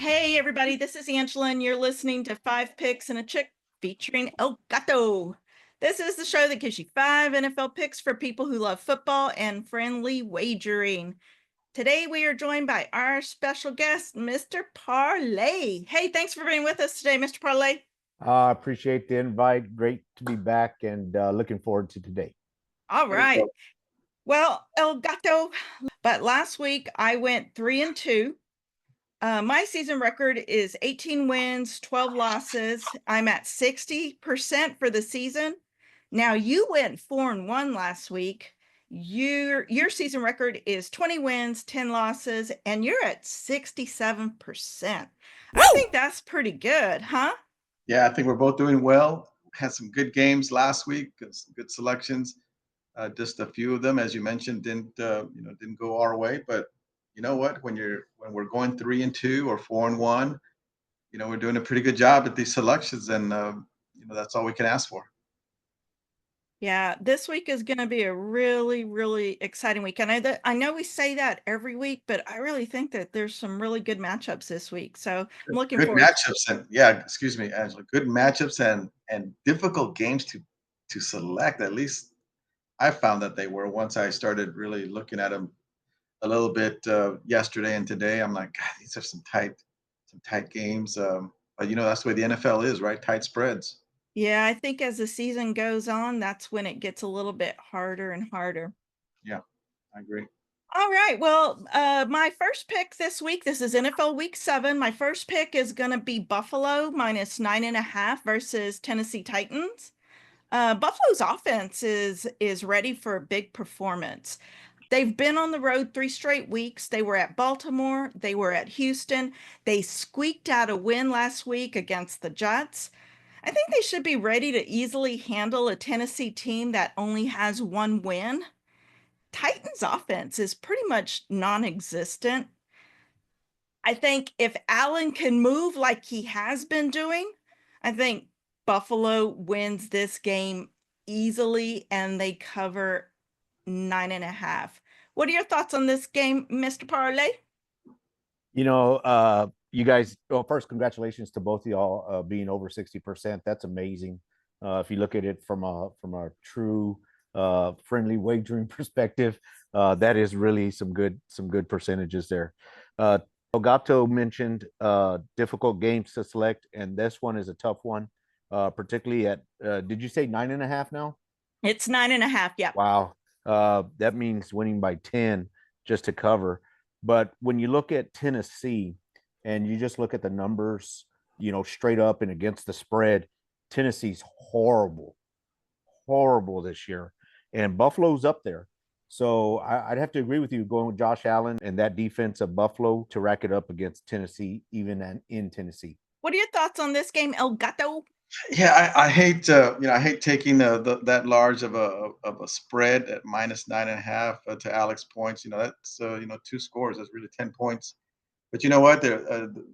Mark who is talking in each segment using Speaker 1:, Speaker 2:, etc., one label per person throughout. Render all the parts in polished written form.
Speaker 1: Hey, everybody, this is Angela, and you're listening to Five Picks and a Chick featuring El Gato. This is the show that gives you five NFL picks for people who love football and friendly wagering. Today, we are joined by our special guest, Mr. Parlay. Hey, thanks for being with us today, Mr. Parlay.
Speaker 2: I appreciate the invite. Great to be back and looking forward to today.
Speaker 1: All
Speaker 3: There you
Speaker 1: right.
Speaker 3: go.
Speaker 1: Well, El Gato, but last week I went 3-2. My season record is 18 wins, 12 losses. I'm at 60% for the season. Now you went 4-1 last week. Your season record is 20 wins, 10 losses, and you're at 67%. I think that's pretty good, huh?
Speaker 3: Yeah, I think we're both doing well. Had some good games last week, some good selections. Just a few of them, as you mentioned, didn't go our way. But you know what? When we're going 3-2 or 4-1, we're doing a pretty good job at these selections, and that's all we can ask for.
Speaker 1: Yeah, this week is going to be a really, really exciting week. And I know we say that every week, but I really think that there's some really good matchups this week. So I'm looking
Speaker 3: Good
Speaker 1: forward.
Speaker 3: matchups, and yeah, excuse me, Angela. Good matchups and difficult games to select. At least I found that they were once I started really looking at them a little bit yesterday and today. I'm like, God, these are some tight games. But that's the way the NFL is, right? Tight spreads.
Speaker 1: Yeah, I think as the season goes on, that's when it gets a little bit harder and harder.
Speaker 3: Yeah, I agree.
Speaker 1: All right. Well, my first pick this week, this is NFL Week 7. My first pick is going to be Buffalo -9.5 versus Tennessee Titans. Buffalo's offense is ready for a big performance. They've been on the road 3 straight weeks. They were at Baltimore, they were at Houston. They squeaked out a win last week against the Jets. I think they should be ready to easily handle a Tennessee team that only has one win. Titans offense is pretty much non-existent. I think if Allen can move like he has been doing, I think Buffalo wins this game easily and they cover 9.5. What are your thoughts on this game, Mr. Parlay?
Speaker 2: You guys, well, first, congratulations to both of y'all being over 60%. That's amazing. If you look at it from a true friendly wagering perspective, that is really some good percentages there. Elgato mentioned difficult games to select, and this one is a tough one, particularly at did you say 9.5 now?
Speaker 1: It's 9.5. Yeah.
Speaker 2: Wow. That means winning by 10 just to cover. But when you look at Tennessee and you just look at the numbers, straight up and against the spread, Tennessee's horrible, horrible this year. And Buffalo's up there. So I'd have to agree with you going with Josh Allen and that defense of Buffalo to rack it up against Tennessee, even in Tennessee.
Speaker 1: What are your thoughts on this game, El Gato?
Speaker 3: Yeah, I hate taking that large of a spread at -9.5 to Alex points. That's two scores. That's really 10 points. But you know what? The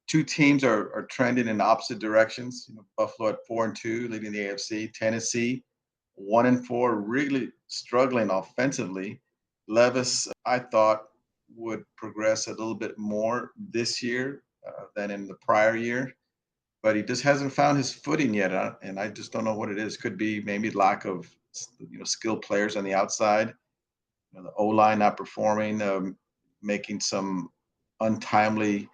Speaker 3: two teams are trending in opposite directions. Buffalo at 4-2, leading the AFC. Tennessee 1-4, really struggling offensively. Levis, I thought, would progress a little bit more this year than in the prior year, but he just hasn't found his footing yet, and I just don't know what it is. Could be maybe lack of skilled players on the outside. The O line not performing, making some untimely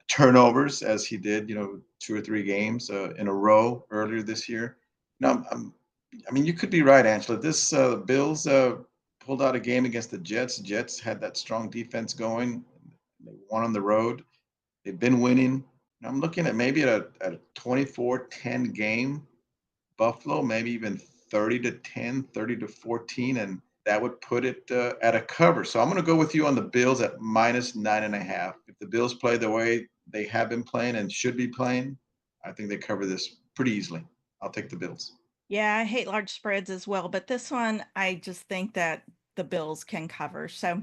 Speaker 3: turnovers as he did, 2 or 3 games in a row earlier this year. No, I mean, you could be right, Angela. This Bills pulled out a game against the Jets. Jets had that strong defense going. They won on the road. They've been winning. I'm looking at maybe at a 24-10 game. Buffalo, maybe even 30-10, 30-14, and that would put it at a cover. So I'm going to go with you on the Bills at -9.5. If the Bills play the way they have been playing and should be playing, I think they cover this pretty easily. I'll take the Bills.
Speaker 1: Yeah, I hate large spreads as well, but this one I just think that the Bills can cover. So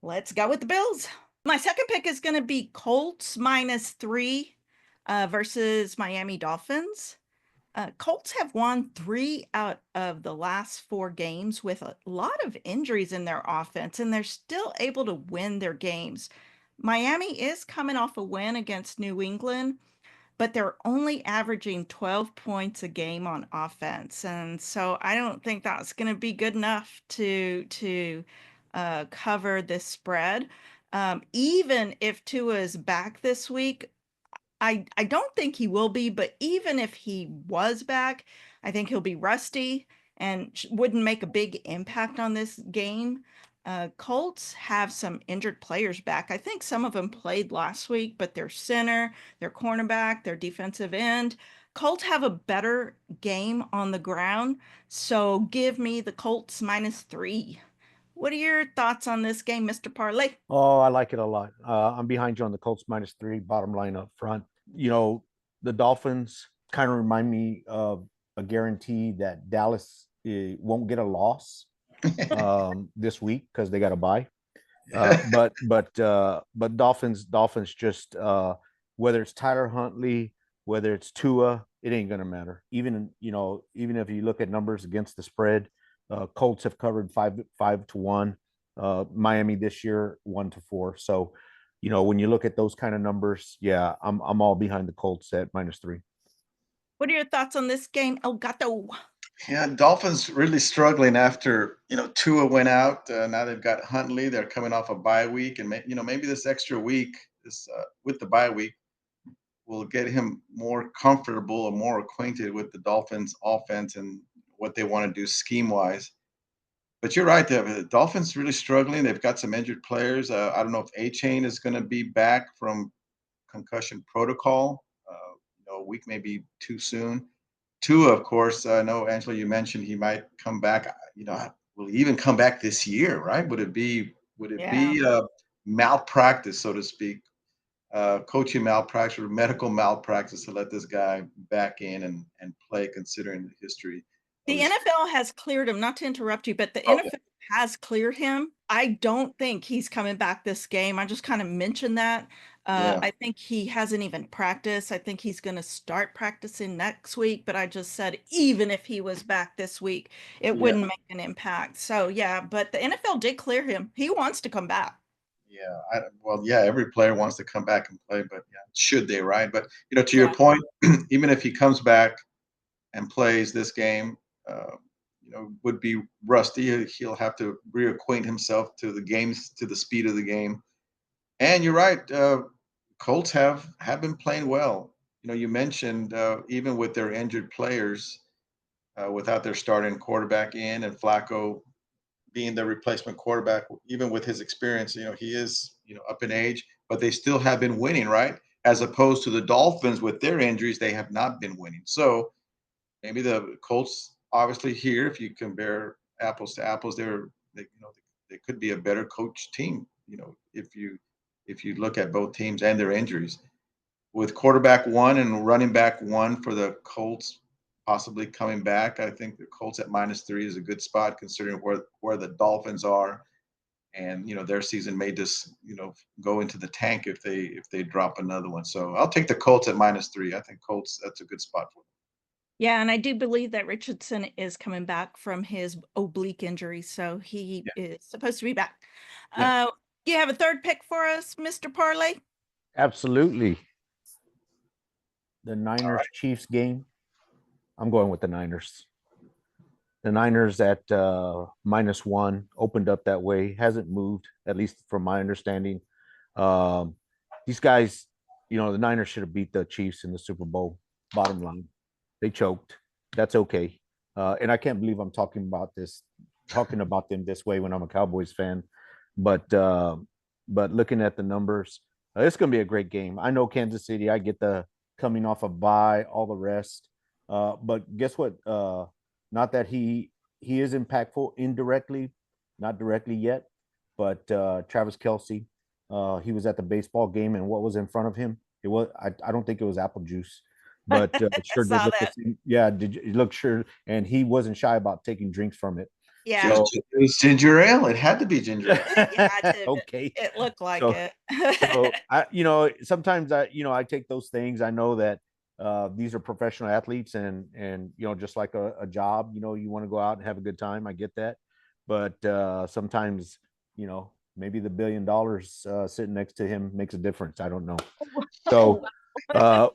Speaker 1: let's go with the Bills. My second pick is going to be Colts -3 versus Miami Dolphins. Colts have won 3 out of the last 4 games with a lot of injuries in their offense, and they're still able to win their games. Miami is coming off a win against New England, but they're only averaging 12 points a game on offense. And so I don't think that's going to be good enough to cover this spread. Even if Tua is back this week, I don't think he will be, but even if he was back, I think he'll be rusty and wouldn't make a big impact on this game. Colts have some injured players back. I think some of them played last week, but their center, their cornerback, their defensive end. Colts have a better game on the ground, so give me the Colts -3. What are your thoughts on this game, Mr. Parlay?
Speaker 2: Oh, I like it a lot. I'm behind you on the Colts -3, bottom line up front. The Dolphins kind of remind me of a guarantee that Dallas won't get a loss this week because they got a bye. But Dolphins just whether it's Tyler Huntley, whether it's Tua, it ain't gonna matter. Even if you look at numbers against the spread, Colts have covered 5-1. Miami this year 1-4. So, when you look at those kind of numbers, yeah, I'm all behind the Colts at -3.
Speaker 1: What are your thoughts on this game, El Gato?
Speaker 3: Yeah, Dolphins really struggling after Tua went out. Now they've got Huntley. They're coming off a bye week, and maybe this extra week, this with the bye week, will get him more comfortable or more acquainted with the Dolphins' offense and what they want to do scheme wise. But you're right, the Dolphins really struggling. They've got some injured players. I don't know if A Chain is going to be back from concussion protocol. A week may be too soon. Tua, of course, I know Angela, you mentioned he might come back. Will he even come back this year? Right? Would it be
Speaker 1: Yeah.
Speaker 3: malpractice, so to speak, coaching malpractice or medical malpractice to let this guy back in and play, considering the history of
Speaker 1: The
Speaker 3: his?
Speaker 1: NFL has cleared him, not to interrupt you, but the
Speaker 3: Okay,
Speaker 1: NFL has cleared him. I don't think he's coming back this game. I just kind of mentioned that.
Speaker 3: yeah,
Speaker 1: I think he hasn't even practiced. I think he's going to start practicing next week, but I just said even if he was back this week, it
Speaker 3: yeah.
Speaker 1: wouldn't make an impact. So, yeah, but the NFL did clear him. He wants to come back.
Speaker 3: Yeah, well, yeah, every player wants to come back and play, but yeah, should they, right? But to your
Speaker 1: Yeah.
Speaker 3: point, even if he comes back and plays this game, would be rusty. He'll have to reacquaint himself to the games, to the speed of the game. And you're right, Colts have been playing well. You mentioned even with their injured players, without their starting quarterback in and Flacco being the replacement quarterback, even with his experience, he is, up in age, but they still have been winning, right? As opposed to the Dolphins with their injuries, they have not been winning. So maybe the Colts, obviously here, if you compare apples to apples, they could be a better coach team. If you look at both teams and their injuries, with quarterback one and running back one for the Colts possibly coming back, I think the Colts at -3 is a good spot considering where the Dolphins are, and their season may just go into the tank if they drop another one. So I'll take the Colts at -3. I think Colts, that's a good spot for them.
Speaker 1: Yeah, and I do believe that Richardson is coming back from his oblique injury, so he
Speaker 3: Yeah,
Speaker 1: is supposed to be back.
Speaker 3: yeah.
Speaker 1: Uh, you have a third pick for us, Mr. Parlay?
Speaker 2: Absolutely. The
Speaker 3: All
Speaker 2: Niners
Speaker 3: right.
Speaker 2: Chiefs game. I'm going with the Niners. The Niners at -1 opened up that way, hasn't moved, at least from my understanding. These guys, the Niners should have beat the Chiefs in the Super Bowl. Bottom line, they choked. That's okay. And I can't believe I'm talking about them this way when I'm a Cowboys fan. But looking at the numbers, it's going to be a great game. I know Kansas City. I get the coming off a bye, all the rest. But guess what? Not that he is impactful indirectly, not directly yet, but Travis Kelsey, he was at the baseball game, and what was in front of him? I don't think it was apple juice, but it
Speaker 1: I
Speaker 2: sure did
Speaker 1: saw
Speaker 2: look the
Speaker 1: that.
Speaker 2: same. Yeah, did it look sure? And he wasn't shy about taking drinks from it.
Speaker 3: It
Speaker 1: Yeah,
Speaker 3: was,
Speaker 2: So
Speaker 3: it was ginger ale. It had to be ginger ale.
Speaker 1: it had to.
Speaker 2: okay,
Speaker 1: It looked like
Speaker 2: so
Speaker 1: it.
Speaker 2: so sometimes I take those things. I know that these are professional athletes, and just like a job, you want to go out and have a good time. I get that, but sometimes maybe the $1 billion sitting next to him makes a difference. I don't know.
Speaker 1: Oh,
Speaker 2: So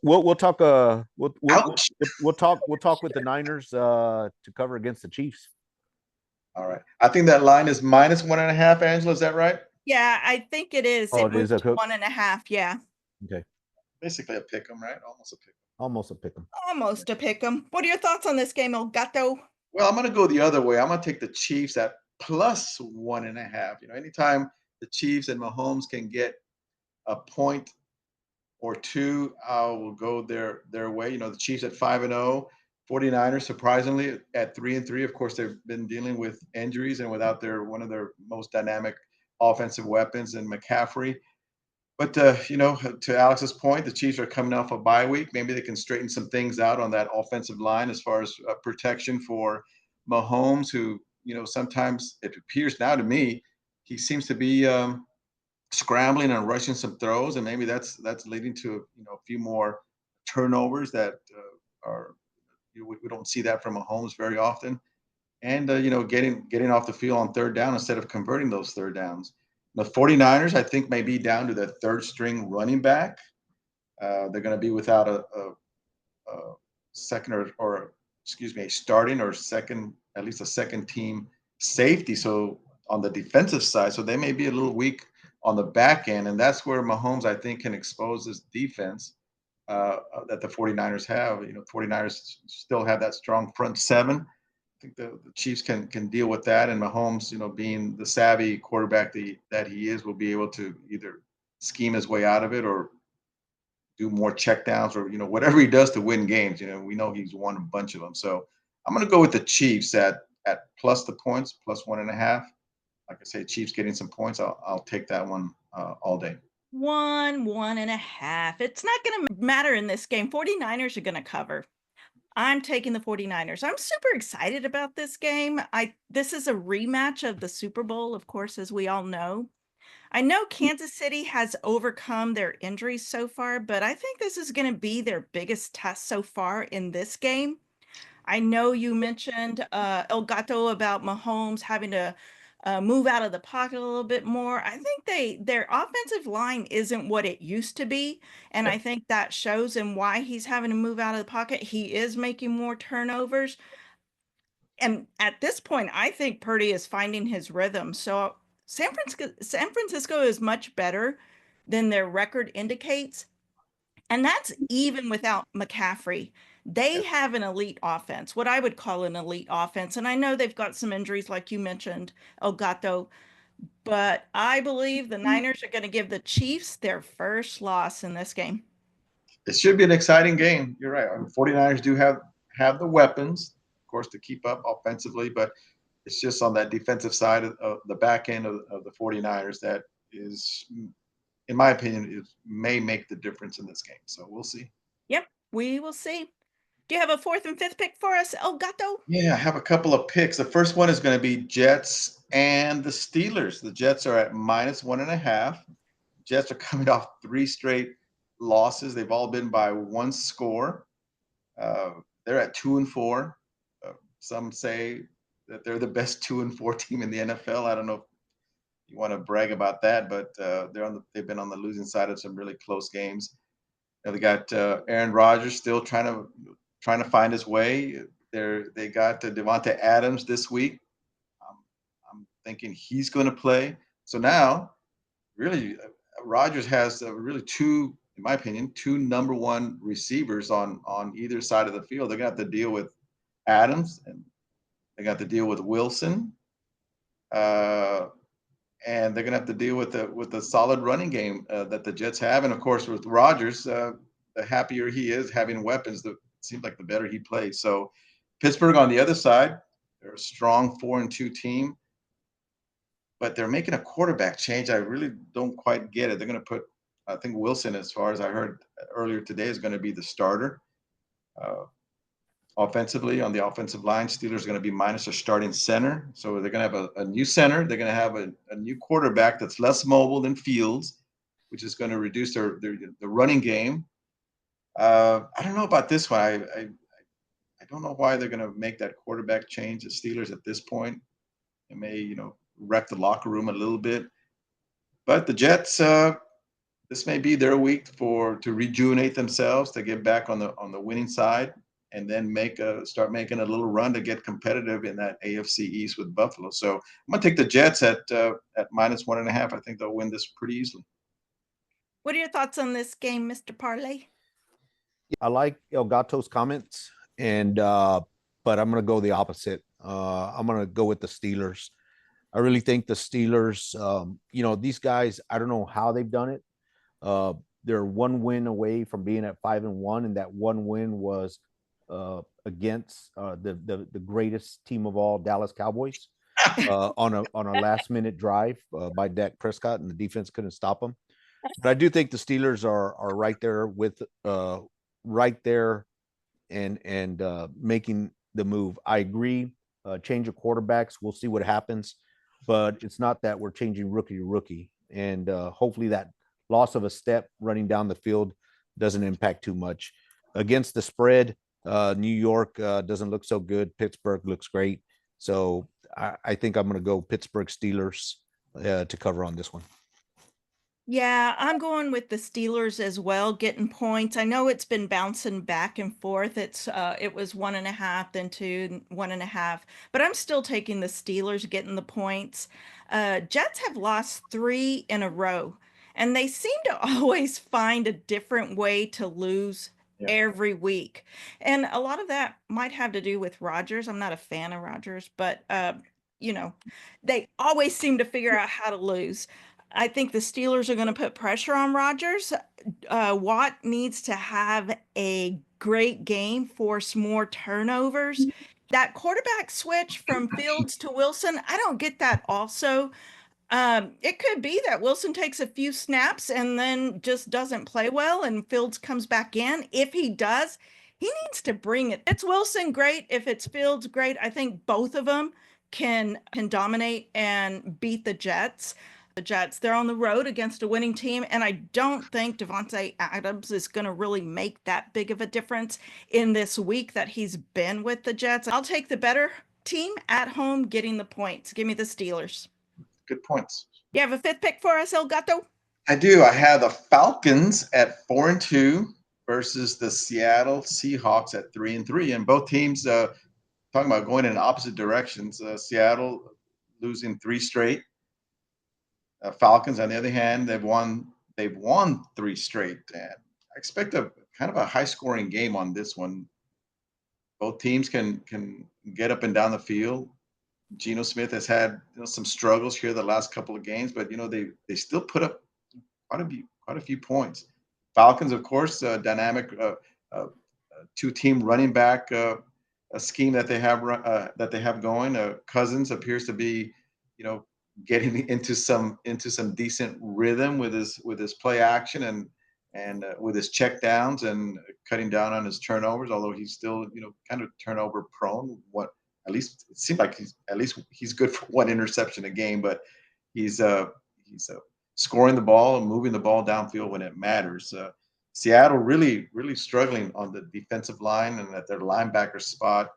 Speaker 2: we'll talk
Speaker 3: Ouch.
Speaker 2: we'll talk with the Niners to cover against the Chiefs.
Speaker 3: All right. I think that line is -1.5, Angela. Is that right?
Speaker 1: yeah, I think it is.
Speaker 2: Oh,
Speaker 1: It
Speaker 2: it is
Speaker 1: moved
Speaker 2: a
Speaker 1: to 1.5. Yeah,
Speaker 2: okay,
Speaker 3: Basically a pick 'em, right? Almost a pick 'em.
Speaker 2: almost a pick 'em.
Speaker 1: almost a pick 'em. What are your thoughts on this game, El Gato?
Speaker 3: Well, I'm going to go the other way. I'm going to take the Chiefs at +1.5. Anytime the Chiefs and Mahomes can get a point or two, I will go their way. The Chiefs at 5-0, 49ers surprisingly at 3-3. Of course, they've been dealing with injuries and without one of their most dynamic offensive weapons in McCaffrey. But to Alex's point, the Chiefs are coming off a bye week. Maybe they can straighten some things out on that offensive line as far as protection for Mahomes, who sometimes it appears now to me he seems to be scrambling and rushing some throws, and maybe that's leading to a few more turnovers that are we don't see that from Mahomes very often, and getting off the field on third down instead of converting those third downs. The 49ers, I think, may be down to the third string running back. They're going to be without a second or excuse me, a starting or second, at least a second team safety. So on the defensive side, so they may be a little weak on the back end. And that's where Mahomes, I think, can expose this defense that the 49ers have. 49ers still have that strong front seven. I think the Chiefs can deal with that, and Mahomes, being the savvy quarterback that he is, will be able to either scheme his way out of it or do more checkdowns or whatever he does to win games. We know he's won a bunch of them. So I'm going to go with the Chiefs at plus the points, +1.5. Like I say, Chiefs getting some points. I'll take that one all day.
Speaker 1: 1.5. It's not going to matter in this game. 49ers are going to cover. I'm taking the 49ers. I'm super excited about this game. This is a rematch of the Super Bowl, of course, as we all know. I know Kansas City has overcome their injuries so far, but I think this is going to be their biggest test so far in this game. I know you mentioned El Gato about Mahomes having to move out of the pocket a little bit more. I think their offensive line isn't what it used to be, and I
Speaker 3: Yep.
Speaker 1: think that shows in why he's having to move out of the pocket. He is making more turnovers, and at this point, I think Purdy is finding his rhythm. So San Francisco is much better than their record indicates. And that's even without McCaffrey. They
Speaker 3: Yep.
Speaker 1: have an elite offense, what I would call an elite offense. And I know they've got some injuries, like you mentioned, El Gato, but I believe the Niners are going to give the Chiefs their first loss in this game.
Speaker 3: It should be an exciting game. You're right. 49ers do have the weapons, of course, to keep up offensively, but it's just on that defensive side of the back end of the 49ers that is, in my opinion, may make the difference in this game. So we'll see.
Speaker 1: Yep, we will see. Do you have a fourth and fifth pick for us, El Gato?
Speaker 3: Yeah, I have a couple of picks. The first one is going to be Jets and the Steelers. The Jets are at -1.5. Jets are coming off three straight losses. They've all been by one score. They're at 2-4. Some say that they're the best 2-4 team in the NFL. I don't know if you want to brag about that, but they've been on the losing side of some really close games. They got Aaron Rodgers still trying to find his way. They got Devontae Adams this week. Um, I'm thinking he's going to play. So now, really, Rodgers has really two, in my opinion, two number one receivers on either side of the field. They're going to have to deal with Adams, and they got to deal with Wilson, uh, and they're going to have to deal with the solid running game that the Jets have. And of course, with Rodgers, the happier he is having weapons, it seems like the better he plays. So Pittsburgh on the other side, they're a strong 4-2 team, but they're making a quarterback change. I really don't quite get it. They're going to put, I think Wilson, as far as I heard earlier today, is going to be the starter. Uh, Offensively, on the offensive line, Steelers are going to be minus their starting center. So they're going to have a new center. They're going to have a new quarterback that's less mobile than Fields, which is going to reduce the running game. I don't know about this one. I don't know why they're going to make that quarterback change. The Steelers at this point, it may wreck the locker room a little bit. But the Jets, this may be their week to rejuvenate themselves, to get back on the winning side, and then start making a little run to get competitive in that AFC East with Buffalo. So I'm gonna take the Jets at -1.5. I think they'll win this pretty easily.
Speaker 1: What are your thoughts on this game, Mr. Parlay?
Speaker 2: I like El Gato's comments, and but I'm going to go the opposite. I'm going to go with the Steelers. I really think the Steelers, these guys, I don't know how they've done it. Uh, they're one win away from being at 5-1, and that one win was against the greatest team of all, Dallas Cowboys, on a last minute drive by Dak Prescott, and the defense couldn't stop them. But I do think the Steelers are right there with right there and making the move. I agree. Change of quarterbacks. We'll see what happens, but it's not that we're changing rookie to rookie, and hopefully that loss of a step running down the field doesn't impact too much. Against the spread, New York doesn't look so good. Pittsburgh looks great, so I think I'm going to go Pittsburgh Steelers to cover on this one.
Speaker 1: Yeah, I'm going with the Steelers as well, getting points. I know it's been bouncing back and forth. It was 1.5, then 2, 1.5, but I'm still taking the Steelers getting the points. Jets have lost 3 in a row, and they seem to always find a different way to lose
Speaker 3: Yeah.
Speaker 1: every week. And a lot of that might have to do with Rodgers. I'm not a fan of Rodgers, but you know, they always seem to figure out how to lose. I think the Steelers are going to put pressure on Rodgers. Watt needs to have a great game, force more turnovers. That quarterback switch from Fields to Wilson, I don't get that also. It could be that Wilson takes a few snaps and then just doesn't play well and Fields comes back in. If he does, he needs to bring it. It's Wilson, great. If it's Fields, great. I think both of them can dominate and beat the Jets. The Jets, they're on the road against a winning team, and I don't think Devontae Adams is going to really make that big of a difference in this week that he's been with the Jets. I'll take the better team at home getting the points. Give me the Steelers.
Speaker 3: Good points.
Speaker 1: You have a 5th pick for us, El Gato?
Speaker 3: I do. I have the Falcons at 4-2 versus the Seattle Seahawks at 3-3, and both teams talking about going in opposite directions. Seattle losing 3 straight. Falcons, on the other hand, they've won 3 straight. And I expect a kind of a high scoring game on this one. Both teams can get up and down the field. Geno Smith has had some struggles here the last couple of games, but they still put up quite a few points. Falcons, of course, dynamic 2-team running back a scheme that they have going. Cousins appears to be, getting into some decent rhythm with his play action and with his check downs and cutting down on his turnovers. Although he's still kind of turnover prone. At least it seems like he's good for 1 interception a game, but he's scoring the ball and moving the ball downfield when it matters. Seattle really struggling on the defensive line and at their linebacker spot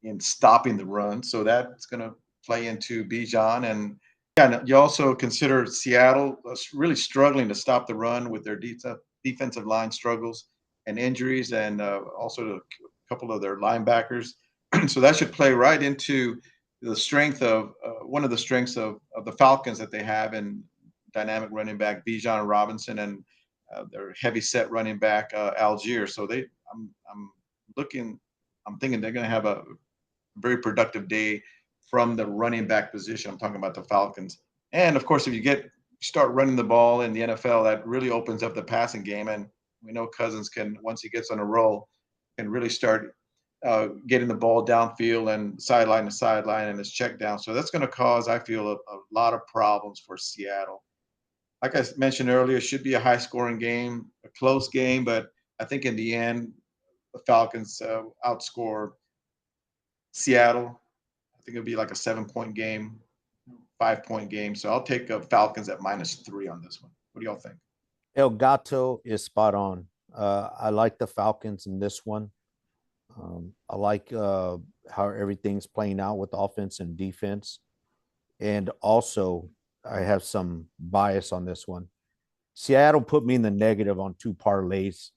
Speaker 3: in stopping the run. So that's going to play into Bijan. And you also consider Seattle really struggling to stop the run with their defensive line struggles and injuries, and also a couple of their linebackers. So that should play right into the strength of one of the strengths of the Falcons that they have in dynamic running back Bijan Robinson and their heavy set running back Algier. So I'm thinking they're going to have a very productive day from the running back position. I'm talking about the Falcons. And of course, if you start running the ball in the NFL, that really opens up the passing game. And we know Cousins can, once he gets on a roll, can really start getting the ball downfield and sideline to sideline and his check down. So that's going to cause, I feel, a lot of problems for Seattle. Like I mentioned earlier, it should be a high scoring game, a close game, but I think in the end, the Falcons outscore Seattle. I think it'll be like a 7-point game, 5-point game. So I'll take Falcons at -3 on this one. What do y'all think?
Speaker 2: El Gato is spot on. I like the Falcons in this one. I like how everything's playing out with offense and defense. And also, I have some bias on this one. Seattle put me in the negative on 2 parlays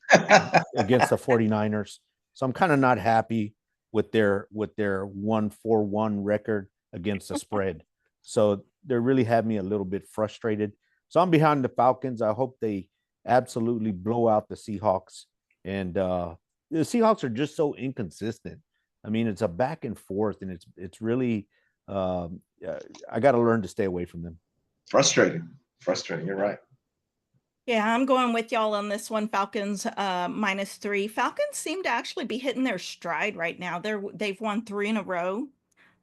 Speaker 2: against the 49ers. So I'm kind of not happy with their 1-4-1 record against the spread. So they really had me a little bit frustrated. So I'm behind the Falcons. I hope they absolutely blow out the Seahawks. And the Seahawks are just so inconsistent. I mean, it's a back and forth, and it's really I got to learn to stay away from them.
Speaker 3: Frustrating. You're right.
Speaker 1: Yeah, I'm going with y'all on this one. Falcons -3. Falcons seem to actually be hitting their stride right now. They've won 3 in a row.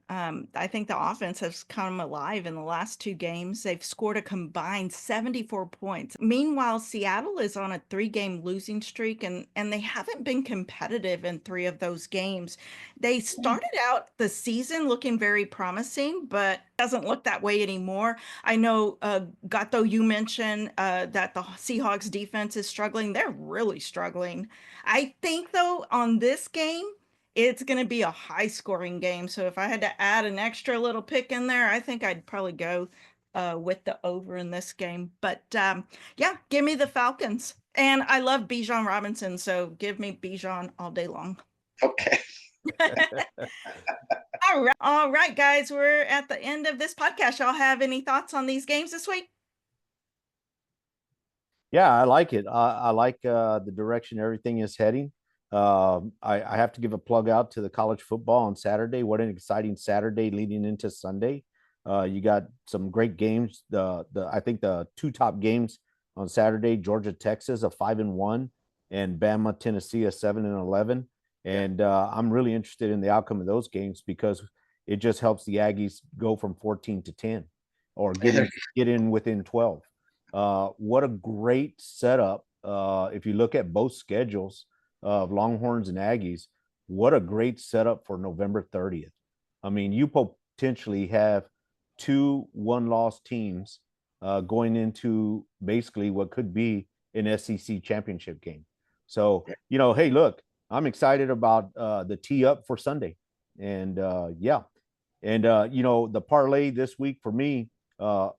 Speaker 1: I think the offense has come alive in the last 2 games. They've scored a combined 74 points. Meanwhile, Seattle is on a 3-game losing streak, and they haven't been competitive in 3 of those games. They started out the season looking very promising, but doesn't look that way anymore. I know, Gato, you mentioned that the Seahawks defense is struggling. They're really struggling. I think, though, on this game, it's going to be a high scoring game. So if I had to add an extra little pick in there, I think I'd probably go with the over in this game. But yeah, give me the Falcons. And I love Bijan Robinson, so give me Bijan all day long.
Speaker 3: Okay.
Speaker 1: All right, guys, we're at the end of this podcast. Y'all have any thoughts on these games this week?
Speaker 2: Yeah, I like it. I like the direction everything is heading. I have to give a plug out to the college football on Saturday. What an exciting Saturday leading into Sunday. You got some great games. I think the 2 top games on Saturday: Georgia, Texas, a 5-1, and Bama, Tennessee, a 7-11. And I'm really interested in the outcome of those games because it just helps the Aggies go from 14 to 10 or get in within 12. What a great setup. If you look at both schedules of Longhorns and Aggies, what a great setup for November 30th. I mean, you potentially have 2 one-loss teams going into basically what could be an SEC championship game. So, hey, look, I'm excited about the tee up for Sunday. And yeah. And the parlay this week for me, I've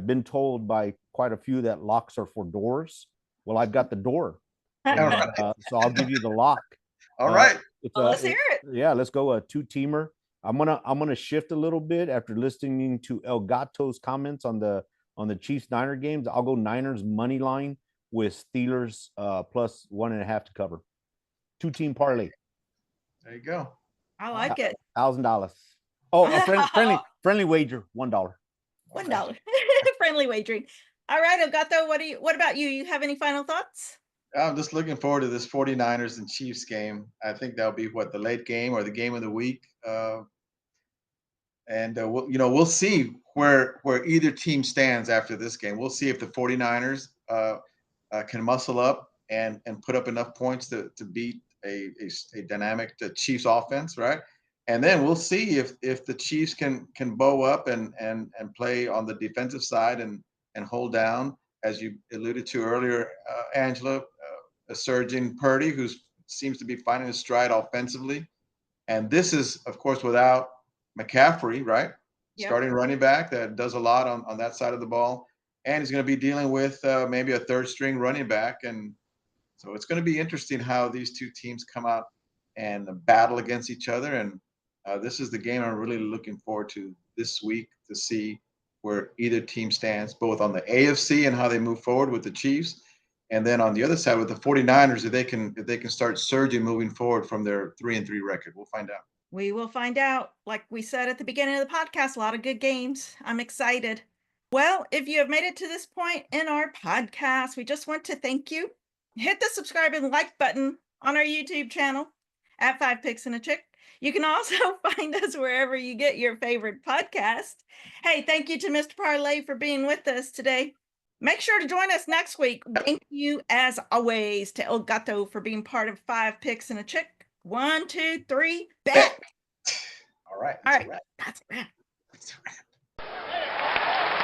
Speaker 2: been told by quite a few that locks are for doors. Well, I've got the door. And, so I'll give you the lock.
Speaker 3: All right.
Speaker 1: Let's hear it.
Speaker 2: Yeah, let's go a 2-teamer. I'm gonna shift a little bit after listening to El Gato's comments on the Chiefs Niner games. I'll go Niners money line with Steelers plus 1.5 to cover. 2-team parlay.
Speaker 3: There you go.
Speaker 1: I like it.
Speaker 2: $1,000. Oh, a friendly wager, $1.
Speaker 1: $1. Friendly wagering. All right, Elgato, what about you? You have any final thoughts?
Speaker 3: I'm just looking forward to this 49ers and Chiefs game. I think that'll be the late game or the game of the week. And we'll see where either team stands after this game. We'll see if the 49ers can muscle up and put up enough points to beat a dynamic Chiefs offense, right? And then we'll see if the Chiefs can bow up and play on the defensive side and hold down, as you alluded to earlier, Angela, a surging Purdy who seems to be finding his stride offensively. And this is, of course, without McCaffrey, right? Yep. Starting running back that does a lot on that side of the ball. And he's going to be dealing with maybe a third string running back. And so it's going to be interesting how these 2 teams come out and battle against each other. And this is the game I'm really looking forward to this week to see where either team stands, both on the AFC and how they move forward with the Chiefs. And then on the other side with the 49ers, if they can start surging moving forward from their 3-3 record. We'll find out.
Speaker 1: We will find out. Like we said at the beginning of the podcast, a lot of good games. I'm excited. Well, if you have made it to this point in our podcast, we just want to thank you. Hit the subscribe and like button on our YouTube channel at 5 Picks and a Chick. You can also find us wherever you get your favorite podcast. Hey, thank you to Mr. Parlay for being with us today. Make sure to join us next week. Thank you, as always, to El Gato for being part of 5 Picks and a Chick. 1, 2, 3, bet.
Speaker 3: All right.
Speaker 1: All right. That's a wrap.
Speaker 3: That's a wrap.